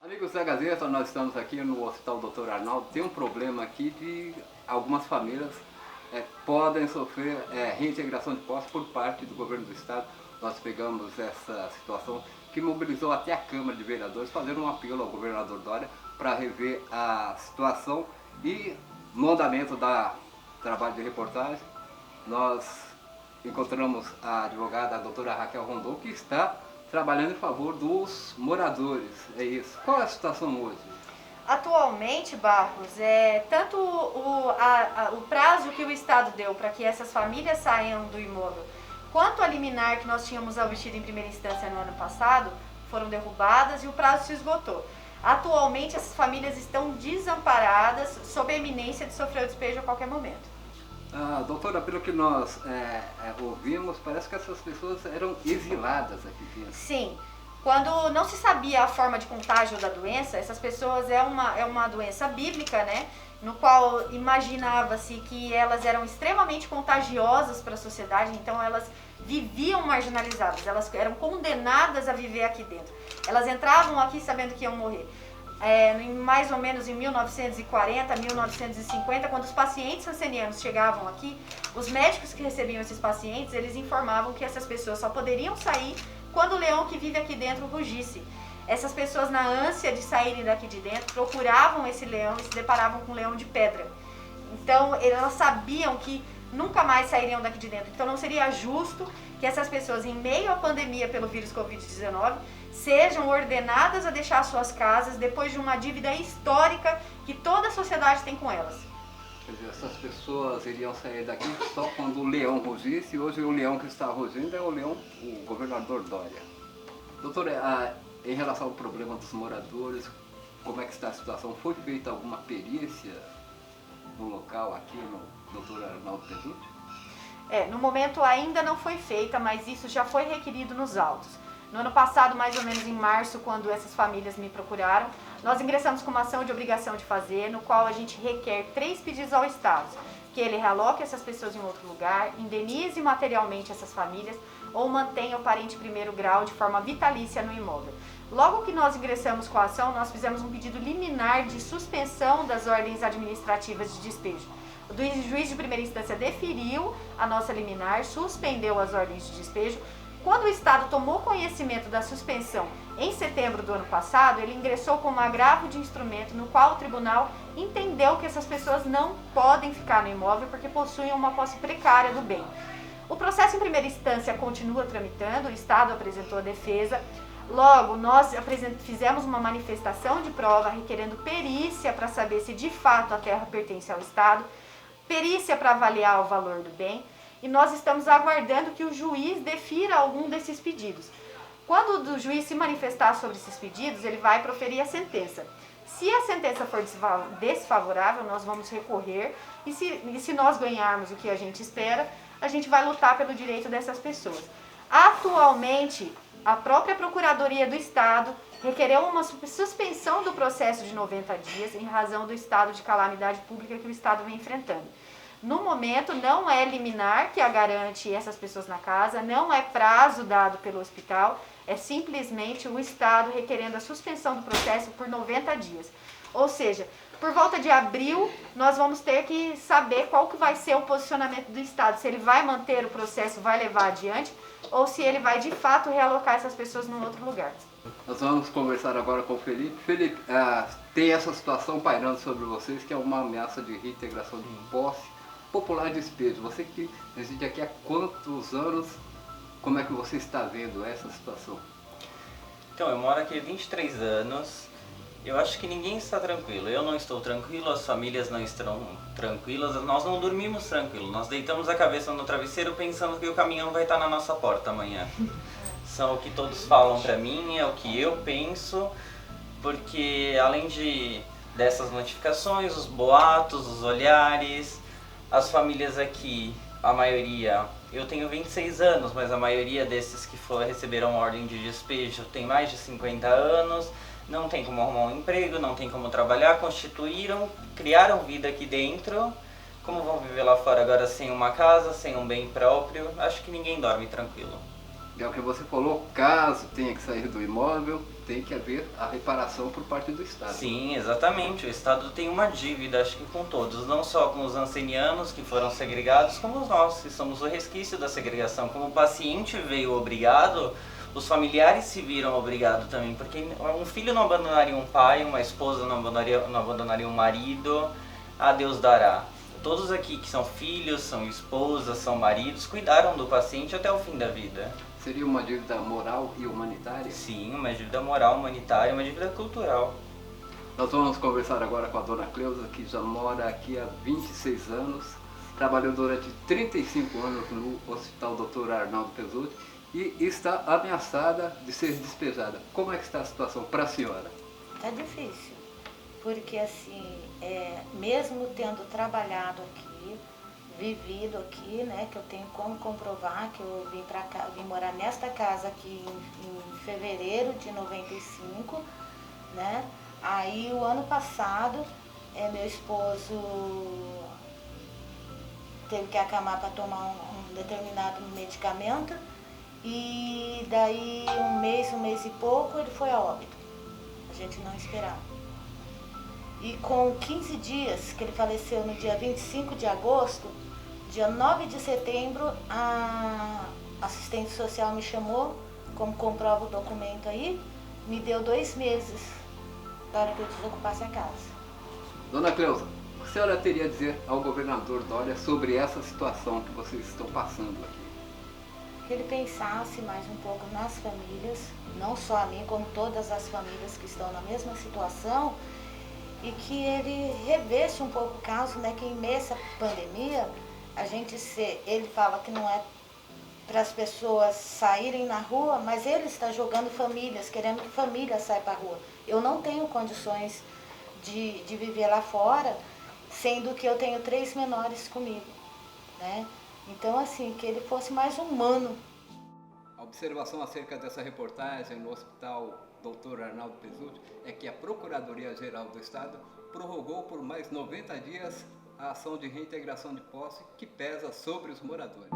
Amigos da Gazeta, nós estamos aqui no Hospital Dr. Arnaldo. Tem um problema aqui de algumas famílias podem sofrer reintegração de posse por parte do governo do estado. Nós pegamos essa situação que mobilizou até a Câmara de Vereadores, fazendo um apelo ao governador Dória para rever a situação. E no andamento da trabalho de reportagem, nós encontramos a advogada, a doutora Raquel Rondon, que está trabalhando em favor dos moradores. É isso. Qual é a situação hoje? Atualmente, Barros, tanto o prazo que o Estado deu para que essas famílias saiam do imóvel, quanto a liminar que nós tínhamos obtido em primeira instância no ano passado, foram derrubadas e o prazo se esgotou. Atualmente, essas famílias estão desamparadas, sob a iminência de sofrer o despejo a qualquer momento. Doutora, pelo que nós ouvimos, parece que essas pessoas eram exiladas aqui dentro. Sim. Quando não se sabia a forma de contágio da doença, essas pessoas é uma doença bíblica, né? No qual imaginava-se que elas eram extremamente contagiosas para a sociedade, então elas viviam marginalizadas, elas eram condenadas a viver aqui dentro. Elas entravam aqui sabendo que iam morrer. Mais ou menos em 1940, 1950, quando os pacientes rancenianos chegavam aqui, os médicos que recebiam esses pacientes, eles informavam que essas pessoas só poderiam sair quando o leão que vive aqui dentro rugisse. Essas pessoas, na ânsia de saírem daqui de dentro, procuravam esse leão e se deparavam com um leão de pedra. Então, elas sabiam que nunca mais sairiam daqui de dentro. Então, não seria justo que essas pessoas, em meio à pandemia pelo vírus Covid-19, sejam ordenadas a deixar suas casas depois de uma dívida histórica que toda a sociedade tem com elas. Quer dizer, essas pessoas iriam sair daqui só quando o leão rugisse, e hoje o leão que está rugindo é o governador Dória. Doutora, em relação ao problema dos moradores, como é que está a situação? Foi feita alguma perícia no local aqui no Dr. Arnaldo Pesutti? No momento ainda não foi feita, mas isso já foi requerido nos autos. No ano passado, mais ou menos em março, quando essas famílias me procuraram, nós ingressamos com uma ação de obrigação de fazer, no qual a gente requer 3 pedidos ao Estado. Que ele realoque essas pessoas em outro lugar, indenize materialmente essas famílias ou mantenha o parente primeiro grau de forma vitalícia no imóvel. Logo que nós ingressamos com a ação, nós fizemos um pedido liminar de suspensão das ordens administrativas de despejo. O juiz de primeira instância deferiu a nossa liminar, suspendeu as ordens de despejo. Quando o Estado tomou conhecimento da suspensão em setembro do ano passado, ele ingressou com um agravo de instrumento no qual o tribunal entendeu que essas pessoas não podem ficar no imóvel porque possuem uma posse precária do bem. O processo em primeira instância continua tramitando, o Estado apresentou a defesa. Logo, nós fizemos uma manifestação de prova requerendo perícia para saber se de fato a terra pertence ao Estado, perícia para avaliar o valor do bem, e nós estamos aguardando que o juiz defira algum desses pedidos. Quando o juiz se manifestar sobre esses pedidos, ele vai proferir a sentença. Se a sentença for desfavorável, nós vamos recorrer, e se nós ganharmos o que a gente espera, a gente vai lutar pelo direito dessas pessoas. Atualmente, a própria Procuradoria do Estado requereu uma suspensão do processo de 90 dias em razão do estado de calamidade pública que o Estado vem enfrentando. No momento, não é liminar que garante essas pessoas na casa, não é prazo dado pelo hospital, é simplesmente o Estado requerendo a suspensão do processo por 90 dias. Ou seja, por volta de abril, nós vamos ter que saber qual que vai ser o posicionamento do Estado, se ele vai manter o processo, vai levar adiante, ou se ele vai de fato realocar essas pessoas num outro lugar. Nós vamos conversar agora com o Felipe. Felipe, tem essa situação pairando sobre vocês, que é uma ameaça de reintegração de posse popular de despejo. Você que reside aqui há quantos anos, como é que você está vendo essa situação? Então, eu moro aqui há 23 anos, eu acho que ninguém está tranquilo. Eu não estou tranquilo, as famílias não estão tranquilas, nós não dormimos tranquilo. Nós deitamos a cabeça no travesseiro pensando que o caminhão vai estar na nossa porta amanhã. São o que todos falam pra mim, é o que eu penso, porque além dessas notificações, os boatos, os olhares, as famílias aqui, a maioria, eu tenho 26 anos, mas a maioria desses que receberam ordem de despejo tem mais de 50 anos, não tem como arrumar um emprego, não tem como trabalhar, criaram vida aqui dentro, como vão viver lá fora agora sem uma casa, sem um bem próprio? Acho que ninguém dorme tranquilo. É o que você falou, caso tenha que sair do imóvel, tem que haver a reparação por parte do Estado. Sim, exatamente. O Estado tem uma dívida, acho que com todos, não só com os ancenianos que foram segregados, como nós, que somos o resquício da segregação. Como o paciente veio obrigado, os familiares se viram obrigados também, porque um filho não abandonaria um pai, uma esposa não abandonaria um marido, a Deus dará. Todos aqui que são filhos, são esposas, são maridos, cuidaram do paciente até o fim da vida. Seria uma dívida moral e humanitária? Sim, uma dívida moral, humanitária, uma dívida cultural. Nós vamos conversar agora com a dona Cleusa, que já mora aqui há 26 anos, trabalhou durante 35 anos no Hospital Dr. Arnaldo Pezzuti e está ameaçada de ser despejada. Como é que está a situação para a senhora? Tá difícil, porque assim, mesmo tendo trabalhado aqui, vivido aqui, né, que eu tenho como comprovar que eu vim para cá, vim morar nesta casa aqui em fevereiro de 95, né? Aí o ano passado, meu esposo teve que acamar para tomar um determinado medicamento e daí um mês e pouco ele foi a óbito. A gente não esperava. E com 15 dias, que ele faleceu no dia 25 de agosto, dia 9 de setembro, a assistente social me chamou, como comprova o documento aí, me deu 2 meses para que eu desocupasse a casa. Dona Cleusa, o que a senhora teria a dizer ao governador Dória sobre essa situação que vocês estão passando aqui? Que ele pensasse mais um pouco nas famílias, não só a mim, como todas as famílias que estão na mesma situação, e que ele revesse um pouco o caso, né, que em meio a essa pandemia, ele fala que não é para as pessoas saírem na rua, mas ele está jogando famílias, querendo que famílias saiam para a rua. Eu não tenho condições de viver lá fora, sendo que eu tenho 3 menores comigo, né? Então, assim, que ele fosse mais humano. A observação acerca dessa reportagem no Hospital Dr. Arnaldo Pezzuti é que a Procuradoria-Geral do Estado prorrogou por mais 90 dias a ação de reintegração de posse que pesa sobre os moradores.